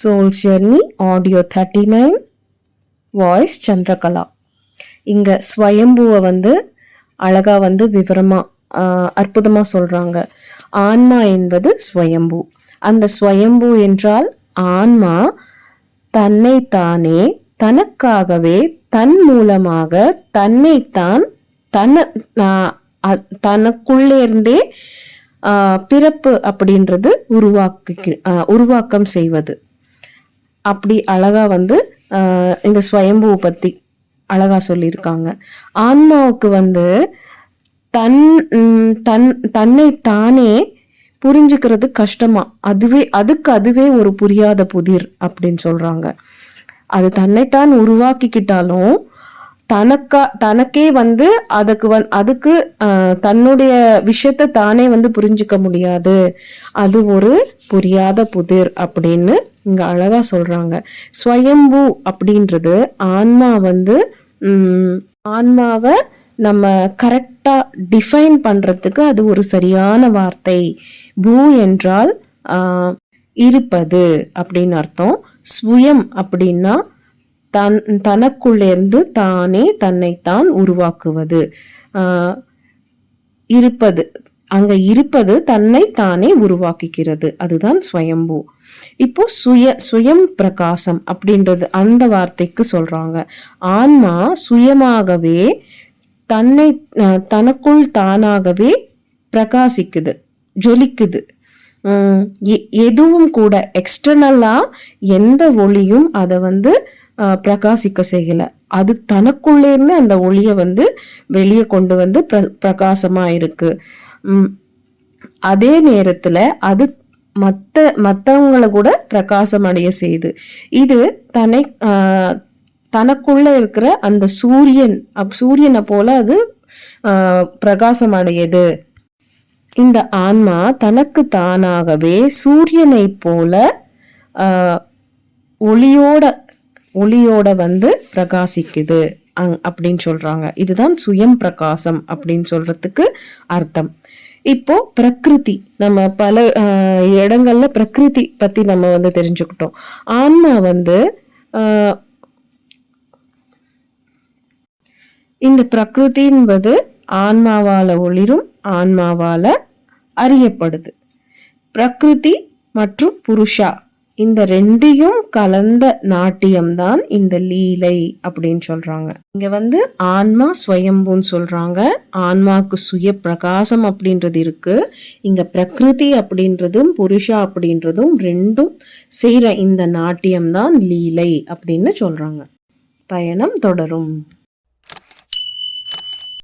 Soul's Journey, Audio 39, Voice Chandrakala. இங்க ஸ்வயம்புவை அழகா விவரமா அற்புதமா சொல்றாங்க. ஆன்மா என்பது ஸ்வயம்பு. அந்த ஸ்வயம்பு என்றால் ஆன்மா தன்னைத்தானே தனக்காகவே தன் மூலமாக தன்னைத்தான் தனக்குள்ளே இருந்தே பிறப்பு அப்படின்றது உருவாக்கம் செய்வது. அப்படி அழகா இந்த ஸ்வயம்புவை பத்தி அழகா சொல்லியிருக்காங்க. ஆன்மாவுக்கு தன்னை தானே புரிஞ்சுக்கிறது கஷ்டமா, அதுவே ஒரு புரியாத புதிர் அப்படின்னு சொல்றாங்க. அது தன்னைத்தான் உருவாக்கிக்கிட்டாலும் தனக்கே அதுக்கு தன்னுடைய விஷயத்தை தானே புரிஞ்சுக்க முடியாது. அது ஒரு புரியாத புதிர் அப்படின்னு இங்க அழகா சொல்றாங்க. ஸ்வயம்பு அப்படின்றது ஆன்மாவை நம்ம கரெக்டா டிஃபைன் பண்றதுக்கு அது ஒரு சரியான வார்த்தை. பூ என்றால் இருப்பது அப்படின்னு அர்த்தம். ஸ்வயம் அப்படின்னா தனக்குள்ளேருந்து தானே தன்னைத்தான் உருவாக்குவது. இருப்பது, அங்க இருப்பது தன்னை தானே உருவாக்குகிறது, அதுதான் ஸ்வயம்பு. இப்போ சுயம் பிரகாசம் அப்படின்றது அந்த வார்த்தைக்கு சொல்றாங்க. ஆன்மா சுயமாகவே தனக்குள் தானாகவே பிரகாசிக்குது, ஜொலிக்குது. எதுவும் கூட எக்ஸ்டர்னலா எந்த ஒளியும் அதை பிரகாசிக்க செய்யல. அது தனக்குள்ளே இருந்து அந்த ஒளிய வெளியே கொண்டு பிரகாசமா இருக்கு. அதே நேரத்துல அது மத்தவங்களை கூட பிரகாசம் அடைய செய்யுது. இது தனக்குள்ள இருக்கிற அந்த சூரியனை போல அது பிரகாசம் அடையுது. இந்த ஆன்மா தனக்கு தானாகவே சூரியனை போல ஒளியோட பிரகாசிக்குது அப்படின்னு சொல்றாங்க. இதுதான் சுயம் பிரகாசம் அப்படின்னு சொல்றதுக்கு அர்த்தம். இப்போ பிரகிருதி, நம்ம பல இடங்கள்ல பிரகிருதி பத்தி நம்ம தெரிஞ்சுக்கிட்டோம். ஆன்மா இந்த பிரகிருதி என்பது ஆன்மாவால ஒளிரும், ஆன்மாவால அறியப்படுது. பிரகிருதி மற்றும் புருஷா இந்த ரெண்டையும் கலந்த நாட்டியம்தான் இந்த லீலை அப்படின்னு சொல்றாங்க. இங்க ஆன்மா ஸ்வயம்புன்னு சொல்றாங்க. ஆன்மாக்கு சுய பிரகாசம் அப்படின்றது இருக்கு. இங்க பிரகிருதி அப்படின்றதும் புருஷா அப்படின்றதும் ரெண்டும் செய்யற இந்த நாட்டியம்தான் லீலை அப்படின்னு சொல்றாங்க. பயணம் தொடரும்.